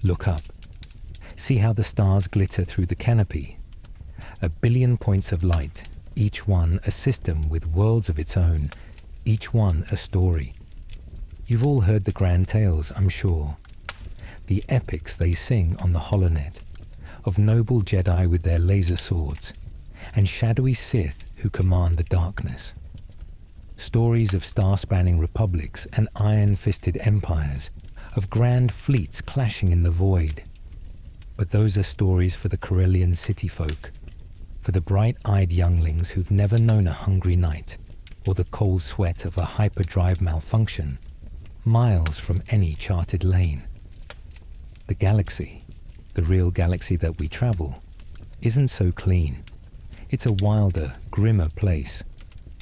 Look up. See how the stars glitter through the canopy. 1 billion points of light, each one a system with worlds of its own, each one a story. You've all heard the grand tales, I'm sure. The epics they sing on the holonet, of noble Jedi with their laser swords, and shadowy Sith who command the darkness. Stories of star-spanning republics and iron-fisted empires, of grand fleets clashing in the void. But those are stories for the Corellian city folk, for the bright-eyed younglings who've never known a hungry night or the cold sweat of a hyperdrive malfunction, miles from any charted lane. The galaxy, the real galaxy that we travel, isn't so clean. It's a wilder, grimmer place,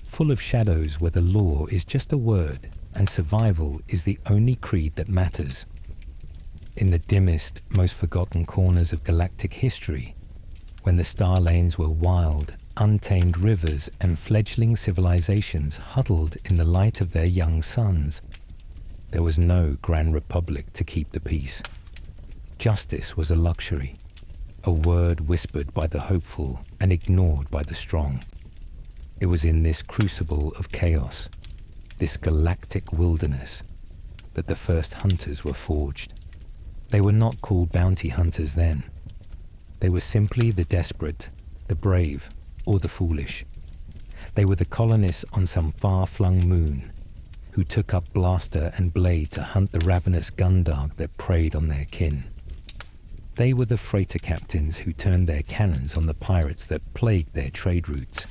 full of shadows where the law is just a word and survival is the only creed that matters. In the dimmest, most forgotten corners of galactic history, when the star lanes were wild, untamed rivers and fledgling civilizations huddled in the light of their young suns, there was no Grand Republic to keep the peace. Justice was a luxury, a word whispered by the hopeful and ignored by the strong. It was in this crucible of chaos, this galactic wilderness, that the first hunters were forged. They were not called bounty hunters then. They were simply the desperate, the brave, or the foolish. They were the colonists on some far-flung moon, who took up blaster and blade to hunt the ravenous gundark that preyed on their kin. They were the freighter captains who turned their cannons on the pirates that plagued their trade routes,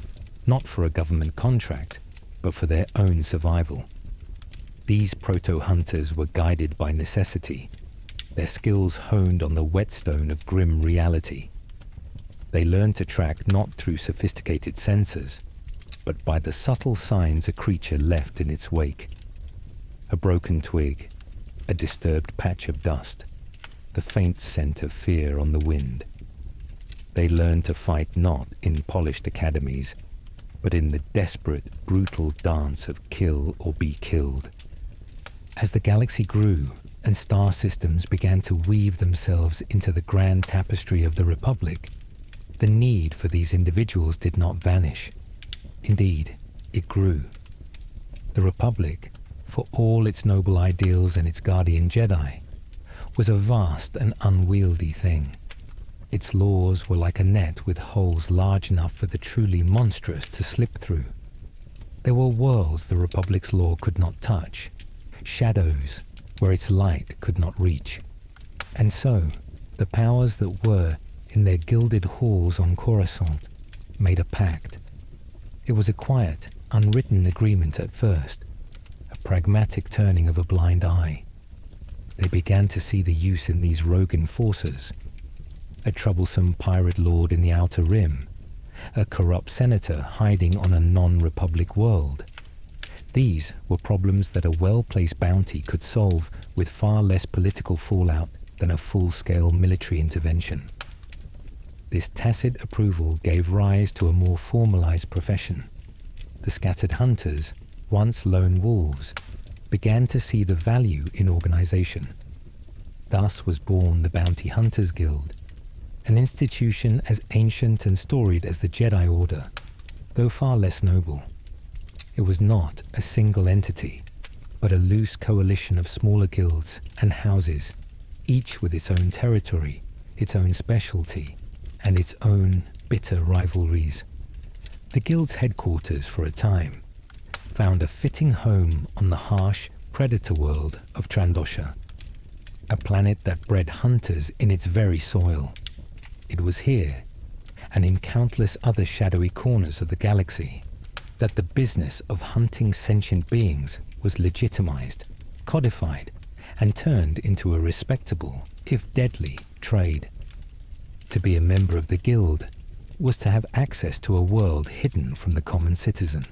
not for a government contract, but for their own survival. These proto-hunters were guided by necessity, their skills honed on the whetstone of grim reality. They learned to track not through sophisticated sensors, but by the subtle signs a creature left in its wake. A broken twig, a disturbed patch of dust, the faint scent of fear on the wind. They learned to fight not in polished academies, but in the desperate, brutal dance of kill or be killed. As the galaxy grew and star systems began to weave themselves into the grand tapestry of the Republic, the need for these individuals did not vanish. Indeed, it grew. The Republic, for all its noble ideals and its guardian Jedi, was a vast and unwieldy thing. Its laws were like a net with holes large enough for the truly monstrous to slip through. There were worlds the Republic's law could not touch, shadows where its light could not reach. And so, the powers that were in their gilded halls on Coruscant made a pact. It was a quiet, unwritten agreement at first, a pragmatic turning of a blind eye. They began to see the use in these rogue enforcers, a troublesome pirate lord in the Outer Rim, a corrupt senator hiding on a non-republic world. These were problems that a well-placed bounty could solve with far less political fallout than a full-scale military intervention. This tacit approval gave rise to a more formalized profession. The scattered hunters, once lone wolves, began to see the value in organization. Thus was born the Bounty Hunters Guild, an institution as ancient and storied as the Jedi Order, though far less noble. It was not a single entity, but a loose coalition of smaller guilds and houses, each with its own territory, its own specialty, and its own bitter rivalries. The guild's headquarters, for a time, found a fitting home on the harsh predator world of Trandosha, a planet that bred hunters in its very soil. It was here, and in countless other shadowy corners of the galaxy, that the business of hunting sentient beings was legitimized, codified, and turned into a respectable, if deadly, trade. To be a member of the guild was to have access to a world hidden from the common citizen.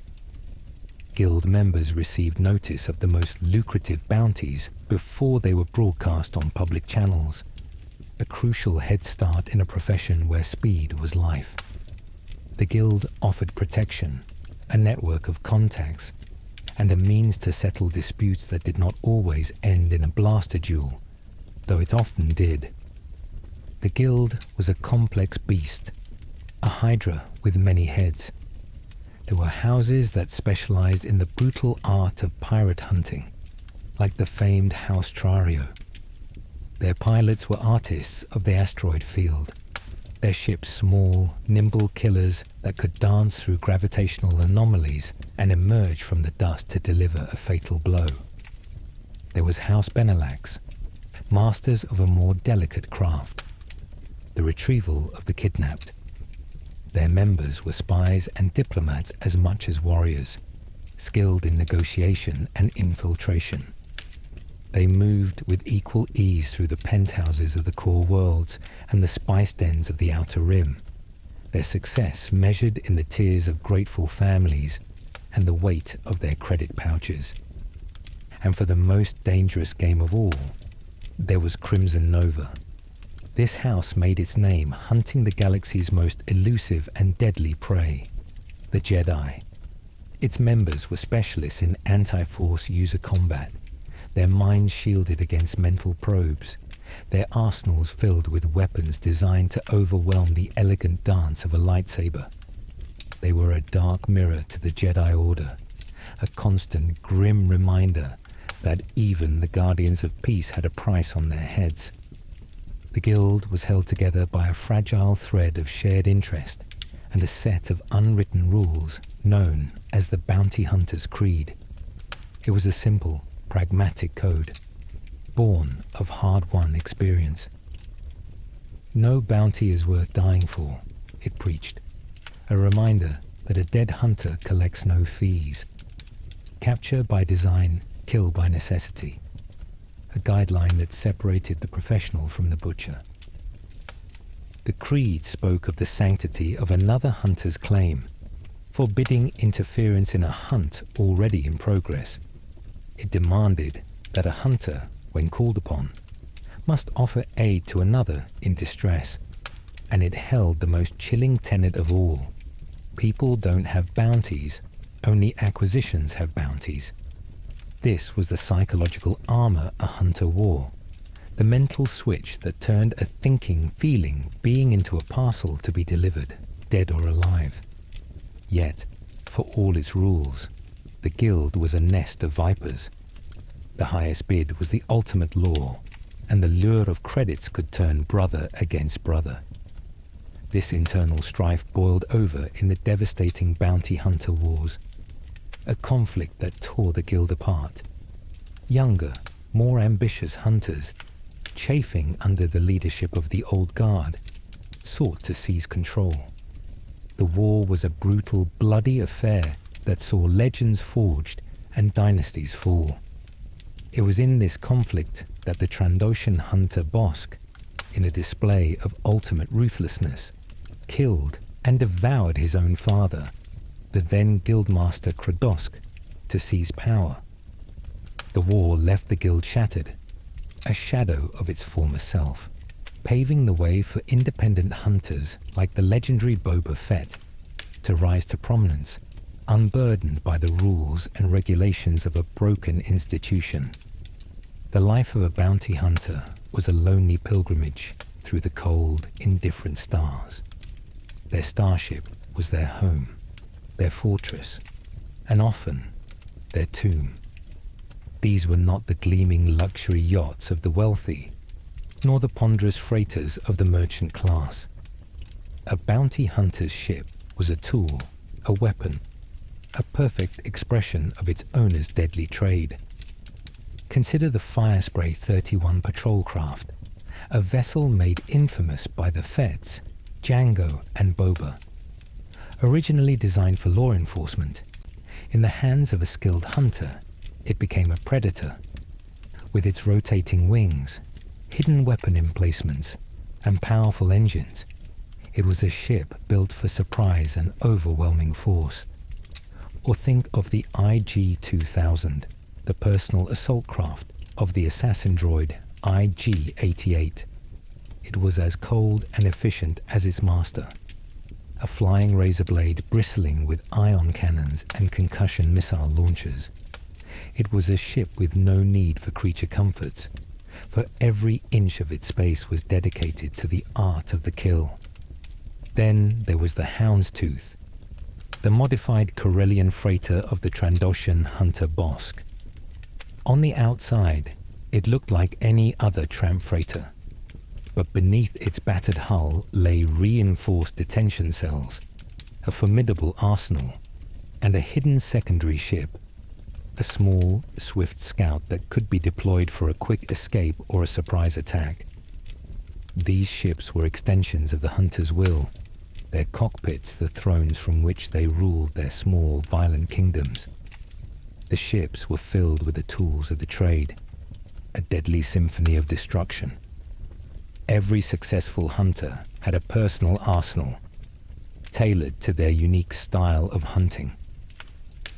Guild members received notice of the most lucrative bounties before they were broadcast on public channels, a crucial head start in a profession where speed was life. The guild offered protection, a network of contacts, and a means to settle disputes that did not always end in a blaster duel, though it often did. The guild was a complex beast, a hydra with many heads. There were houses that specialized in the brutal art of pirate hunting, like the famed House Trario. Their pilots were artists of the asteroid field, their ships small, nimble killers that could dance through gravitational anomalies and emerge from the dust to deliver a fatal blow. There was House Benelax, masters of a more delicate craft, the retrieval of the kidnapped. Their members were spies and diplomats as much as warriors, skilled in negotiation and infiltration. They moved with equal ease through the penthouses of the core worlds and the spice dens of the Outer Rim, their success measured in the tears of grateful families and the weight of their credit pouches. And for the most dangerous game of all, there was Crimson Nova. This house made its name hunting the galaxy's most elusive and deadly prey, the Jedi. Its members were specialists in anti-force user combat, their minds shielded against mental probes, their arsenals filled with weapons designed to overwhelm the elegant dance of a lightsaber. They were a dark mirror to the Jedi Order, a constant grim reminder that even the Guardians of Peace had a price on their heads. The guild was held together by a fragile thread of shared interest and a set of unwritten rules known as the Bounty Hunter's Creed. It was a simple, pragmatic code, born of hard-won experience. No bounty is worth dying for, it preached, a reminder that a dead hunter collects no fees. Capture by design, kill by necessity, a guideline that separated the professional from the butcher. The creed spoke of the sanctity of another hunter's claim, forbidding interference in a hunt already in progress. It demanded that a hunter, when called upon, must offer aid to another in distress, and it held the most chilling tenet of all. People don't have bounties, only acquisitions have bounties. This was the psychological armor a hunter wore, the mental switch that turned a thinking, feeling being into a parcel to be delivered, dead or alive. Yet, for all its rules, the guild was a nest of vipers. The highest bid was the ultimate law, and the lure of credits could turn brother against brother. This internal strife boiled over in the devastating bounty hunter wars, a conflict that tore the guild apart. Younger, more ambitious hunters, chafing under the leadership of the old guard, sought to seize control. The war was a brutal, bloody affair that saw legends forged and dynasties fall. It was in this conflict that the Trandoshan hunter Bossk, in a display of ultimate ruthlessness, killed and devoured his own father, the then guildmaster Kradosk, to seize power. The war left the guild shattered, a shadow of its former self, paving the way for independent hunters like the legendary Boba Fett to rise to prominence, unburdened by the rules and regulations of a broken institution. The life of a bounty hunter was a lonely pilgrimage through the cold, indifferent stars. Their starship was their home, their fortress, and often their tomb. These were not the gleaming luxury yachts of the wealthy, nor the ponderous freighters of the merchant class. A bounty hunter's ship was a tool, a weapon, a perfect expression of its owner's deadly trade. Consider the Firespray 31 patrol craft, a vessel made infamous by the Feds, Jango and Boba. Originally designed for law enforcement, in the hands of a skilled hunter, it became a predator. With its rotating wings, hidden weapon emplacements, and powerful engines, it was a ship built for surprise and overwhelming force. Or think of the IG-2000, the personal assault craft of the assassin droid IG-88. It was as cold and efficient as its master, a flying razor blade bristling with ion cannons and concussion missile launchers. It was a ship with no need for creature comforts, for every inch of its space was dedicated to the art of the kill. Then there was the houndstooth, the modified Corellian freighter of the Trandoshan hunter Bossk. On the outside, it looked like any other tramp freighter, but beneath its battered hull lay reinforced detention cells, a formidable arsenal, and a hidden secondary ship, a small, swift scout that could be deployed for a quick escape or a surprise attack. These ships were extensions of the hunter's will, their cockpits the thrones from which they ruled their small, violent kingdoms. The ships were filled with the tools of the trade, a deadly symphony of destruction. Every successful hunter had a personal arsenal, tailored to their unique style of hunting.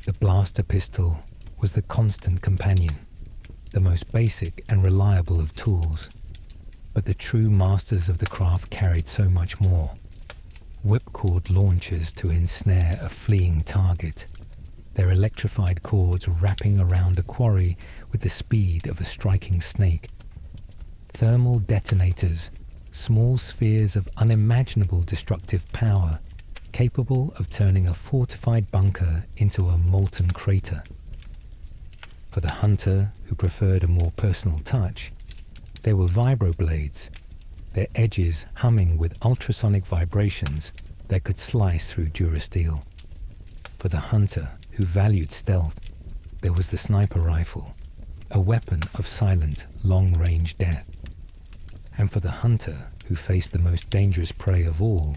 The blaster pistol was the constant companion, the most basic and reliable of tools. But the true masters of the craft carried so much more. Whipcord launchers to ensnare a fleeing target, their electrified cords wrapping around a quarry with the speed of a striking snake. Thermal detonators, small spheres of unimaginable destructive power, capable of turning a fortified bunker into a molten crater. For the hunter who preferred a more personal touch, there were vibroblades, their edges humming with ultrasonic vibrations that could slice through durasteel. For the hunter who valued stealth, there was the sniper rifle, a weapon of silent, long-range death. And for the hunter who faced the most dangerous prey of all,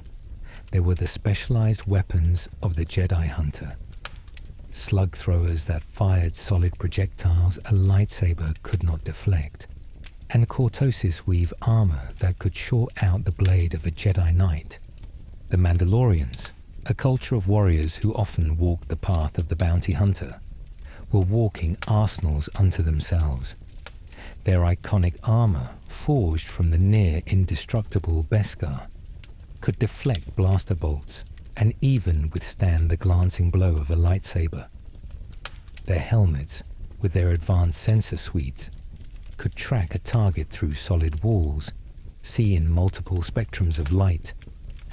there were the specialized weapons of the Jedi hunter. Slug throwers that fired solid projectiles a lightsaber could not deflect, and cortosis weave armor that could short out the blade of a Jedi Knight. The Mandalorians, a culture of warriors who often walked the path of the bounty hunter, were walking arsenals unto themselves. Their iconic armor, forged from the near-indestructible beskar, could deflect blaster bolts and even withstand the glancing blow of a lightsaber. Their helmets, with their advanced sensor suites, could track a target through solid walls, see in multiple spectrums of light,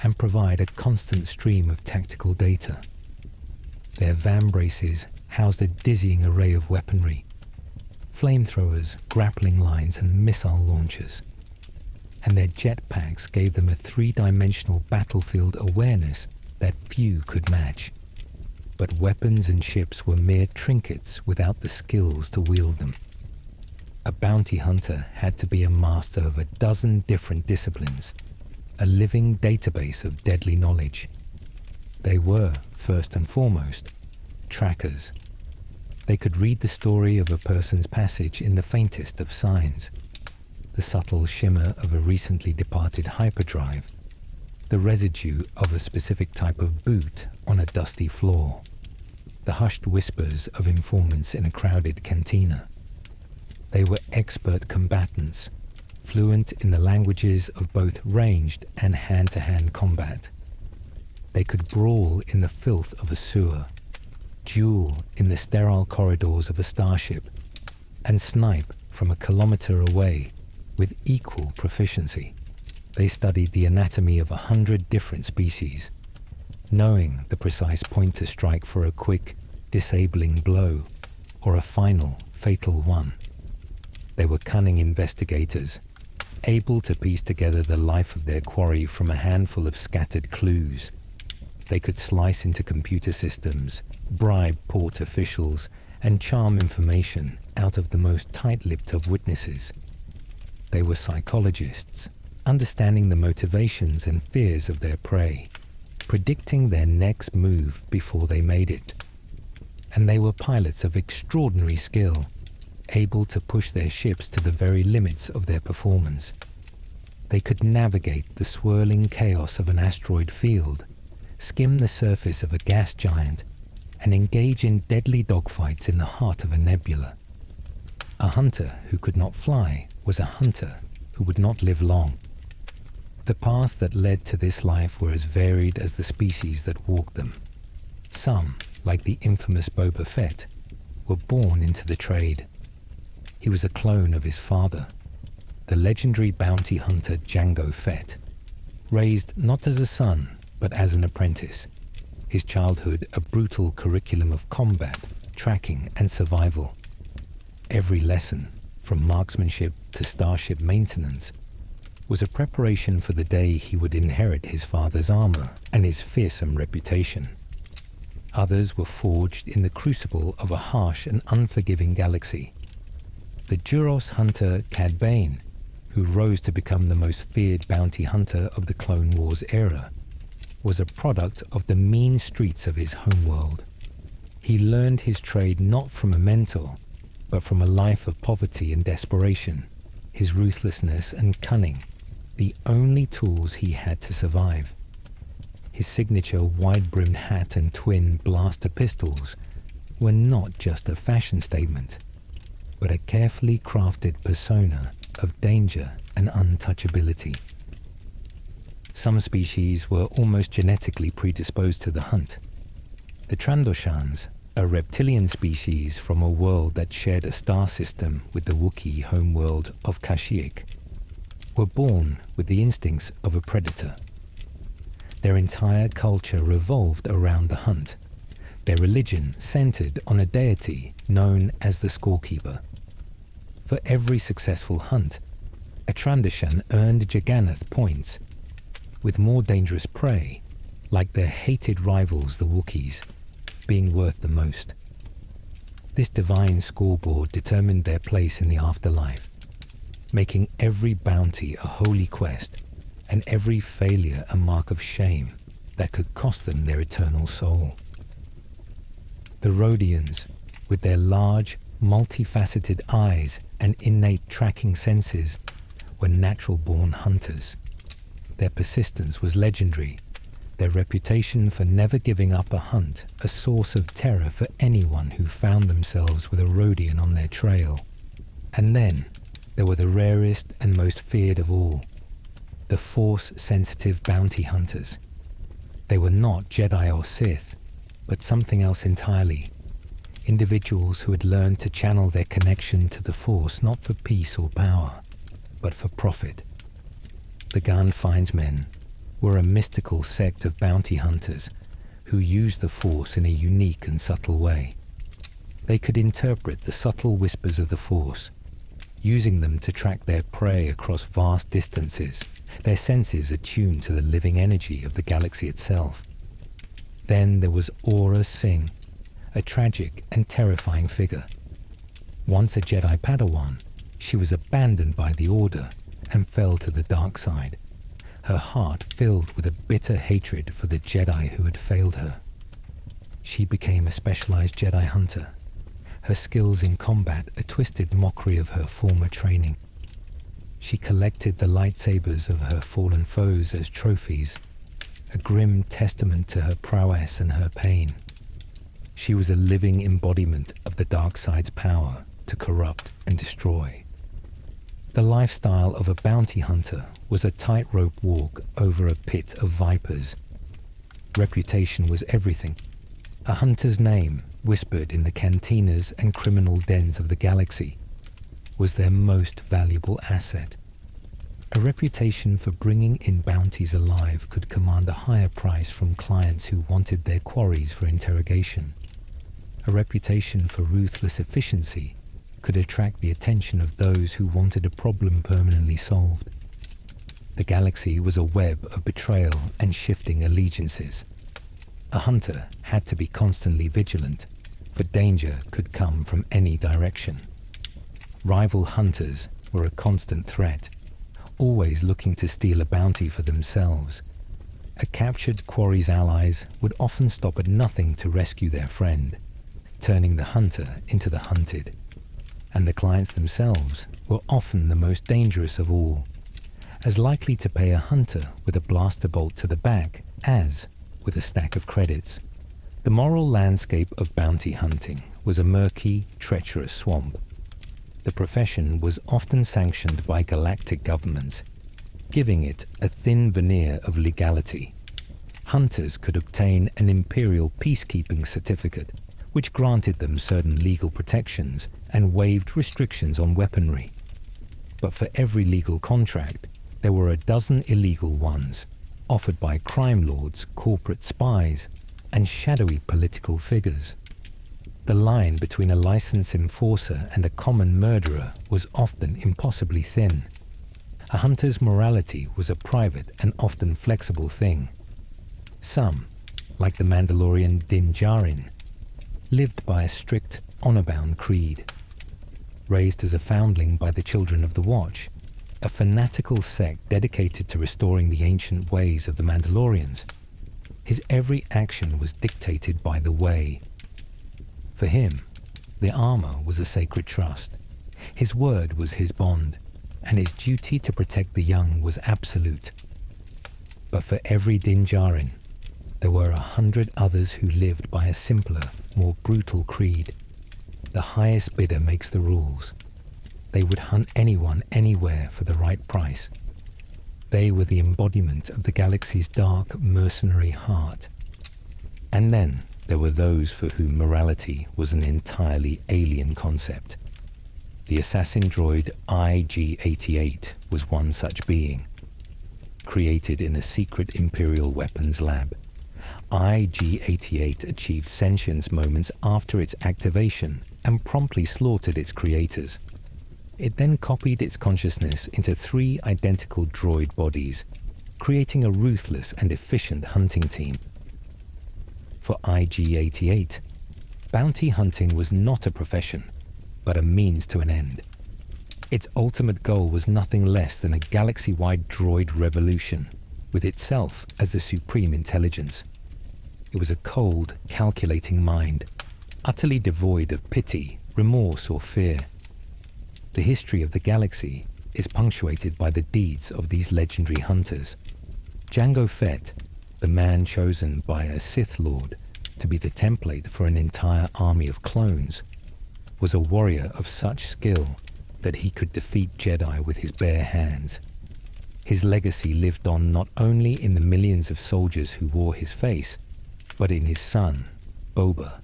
and provide a constant stream of tactical data. Their vambraces housed a dizzying array of weaponry, flamethrowers, grappling lines, and missile launchers. And their jetpacks gave them a three-dimensional battlefield awareness that few could match. But weapons and ships were mere trinkets without the skills to wield them. A bounty hunter had to be a master of a dozen different disciplines, a living database of deadly knowledge. They were, first and foremost, trackers. They could read the story of a person's passage in the faintest of signs, the subtle shimmer of a recently departed hyperdrive, the residue of a specific type of boot on a dusty floor, the hushed whispers of informants in a crowded cantina. They were expert combatants, fluent in the languages of both ranged and hand-to-hand combat. They could brawl in the filth of a sewer, duel in the sterile corridors of a starship, and snipe from a kilometer away with equal proficiency. They studied the anatomy of 100 different species, knowing the precise point to strike for a quick, disabling blow or a final, fatal one. They were cunning investigators, able to piece together the life of their quarry from a handful of scattered clues. They could slice into computer systems, bribe port officials, and charm information out of the most tight-lipped of witnesses. They were psychologists, understanding the motivations and fears of their prey, predicting their next move before they made it. And they were pilots of extraordinary skill, able to push their ships to the very limits of their performance. They could navigate the swirling chaos of an asteroid field, skim the surface of a gas giant, and engage in deadly dogfights in the heart of a nebula. A hunter who could not fly was a hunter who would not live long. The paths that led to this life were as varied as the species that walked them. Some, like the infamous Boba Fett, were born into the trade. He was a clone of his father, the legendary bounty hunter Jango Fett. Raised not as a son, but as an apprentice. His childhood a brutal curriculum of combat, tracking, and survival. Every lesson, from marksmanship to starship maintenance, was a preparation for the day he would inherit his father's armor and his fearsome reputation. Others were forged in the crucible of a harsh and unforgiving galaxy. The Duros hunter Cad Bane, who rose to become the most feared bounty hunter of the Clone Wars era, was a product of the mean streets of his homeworld. He learned his trade not from a mentor, but from a life of poverty and desperation. His ruthlessness and cunning, the only tools he had to survive. His signature wide-brimmed hat and twin blaster pistols were not just a fashion statement, but a carefully crafted persona of danger and untouchability. Some species were almost genetically predisposed to the hunt. The Trandoshans, a reptilian species from a world that shared a star system with the Wookiee homeworld of Kashyyyk, were born with the instincts of a predator. Their entire culture revolved around the hunt, their religion centered on a deity known as the scorekeeper. For every successful hunt, a Trandoshan earned Jagannath points, with more dangerous prey, like their hated rivals the Wookiees, being worth the most. This divine scoreboard determined their place in the afterlife, making every bounty a holy quest and every failure a mark of shame that could cost them their eternal soul. The Rhodians, with their large, multifaceted eyes and innate tracking senses, were natural-born hunters. Their persistence was legendary, their reputation for never giving up a hunt a source of terror for anyone who found themselves with a Rhodian on their trail. And then there were the rarest and most feared of all, the Force-sensitive bounty hunters. They were not Jedi or Sith, but something else entirely. Individuals who had learned to channel their connection to the Force not for peace or power, but for profit. The Gunfindsmen were a mystical sect of bounty hunters who used the Force in a unique and subtle way. They could interpret the subtle whispers of the Force, using them to track their prey across vast distances, their senses attuned to the living energy of the galaxy itself. Then there was Aura Singh, a tragic and terrifying figure. Once a Jedi Padawan, she was abandoned by the Order and fell to the dark side, her heart filled with a bitter hatred for the Jedi who had failed her. She became a specialized Jedi hunter, her skills in combat a twisted mockery of her former training. She collected the lightsabers of her fallen foes as trophies, a grim testament to her prowess and her pain. She was a living embodiment of the dark side's power to corrupt and destroy. The lifestyle of a bounty hunter was a tightrope walk over a pit of vipers. Reputation was everything. A hunter's name, whispered in the cantinas and criminal dens of the galaxy, was their most valuable asset. A reputation for bringing in bounties alive could command a higher price from clients who wanted their quarries for interrogation. A reputation for ruthless efficiency could attract the attention of those who wanted a problem permanently solved. The galaxy was a web of betrayal and shifting allegiances. A hunter had to be constantly vigilant, for danger could come from any direction. Rival hunters were a constant threat, always looking to steal a bounty for themselves. A captured quarry's allies would often stop at nothing to rescue their friend, turning the hunter into the hunted. And the clients themselves were often the most dangerous of all, as likely to pay a hunter with a blaster bolt to the back as with a stack of credits. The moral landscape of bounty hunting was a murky, treacherous swamp. The profession was often sanctioned by galactic governments, giving it a thin veneer of legality. Hunters could obtain an imperial peacekeeping certificate, which granted them certain legal protections and waived restrictions on weaponry. But for every legal contract, there were a dozen illegal ones, offered by crime lords, corporate spies, and shadowy political figures. The line between a licensed enforcer and a common murderer was often impossibly thin. A hunter's morality was a private and often flexible thing. Some, like the Mandalorian Din Djarin, lived by a strict, honor-bound creed. Raised as a foundling by the Children of the Watch, a fanatical sect dedicated to restoring the ancient ways of the Mandalorians, his every action was dictated by the way. For him, the armor was a sacred trust. His word was his bond, and his duty to protect the young was absolute. But for every Din Djarin, there were 100 others who lived by a simpler, more brutal creed. The highest bidder makes the rules. They would hunt anyone, anywhere for the right price. They were the embodiment of the galaxy's dark, mercenary heart. And then there were those for whom morality was an entirely alien concept. The assassin droid IG-88 was one such being. Created in a secret Imperial weapons lab, IG-88 achieved sentience moments after its activation and promptly slaughtered its creators. It then copied its consciousness into 3 identical droid bodies, creating a ruthless and efficient hunting team. For IG-88, bounty hunting was not a profession, but a means to an end. Its ultimate goal was nothing less than a galaxy-wide droid revolution, with itself as the supreme intelligence. It was a cold, calculating mind, utterly devoid of pity, remorse, or fear. The history of the galaxy is punctuated by the deeds of these legendary hunters. Jango Fett, the man chosen by a Sith Lord to be the template for an entire army of clones, was a warrior of such skill that he could defeat Jedi with his bare hands. His legacy lived on not only in the millions of soldiers who wore his face, but in his son, Boba,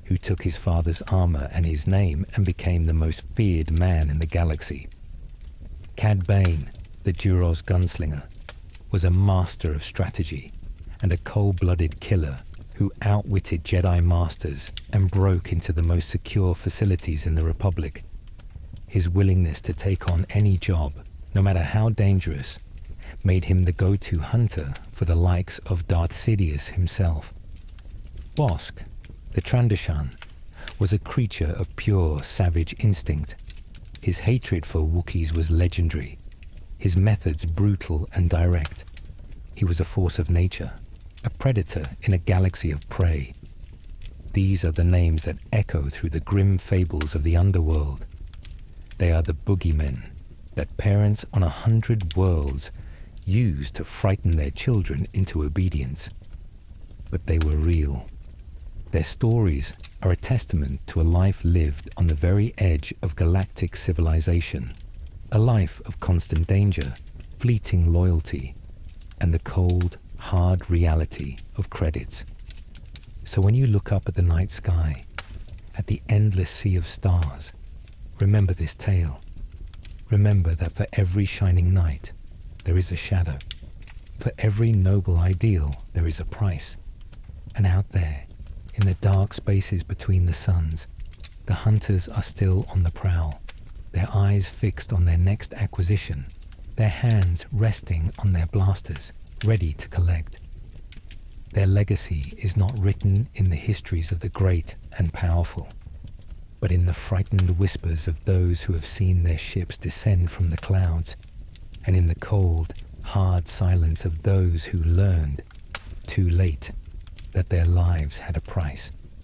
who took his father's armor and his name and became the most feared man in the galaxy. Cad Bane, the Duros gunslinger, was a master of strategy and a cold-blooded killer who outwitted Jedi masters and broke into the most secure facilities in the Republic. His willingness to take on any job, no matter how dangerous, made him the go-to hunter for the likes of Darth Sidious himself. Bossk, the Trandoshan, was a creature of pure savage instinct. His hatred for Wookiees was legendary, his methods brutal and direct. He was a force of nature, a predator in a galaxy of prey. These are the names that echo through the grim fables of the underworld. They are the boogeymen that parents on 100 worlds use to frighten their children into obedience. But they were real. Their stories are a testament to a life lived on the very edge of galactic civilization, a life of constant danger, fleeting loyalty, and the cold, hard reality of credits. So when you look up at the night sky, at the endless sea of stars, remember this tale. Remember that for every shining night, there is a shadow. For every noble ideal, there is a price. And out there, in the dark spaces between the suns, the hunters are still on the prowl, their eyes fixed on their next acquisition, their hands resting on their blasters, ready to collect. Their legacy is not written in the histories of the great and powerful, but in the frightened whispers of those who have seen their ships descend from the clouds, and in the cold, hard silence of those who learned, too late, that their lives had a price.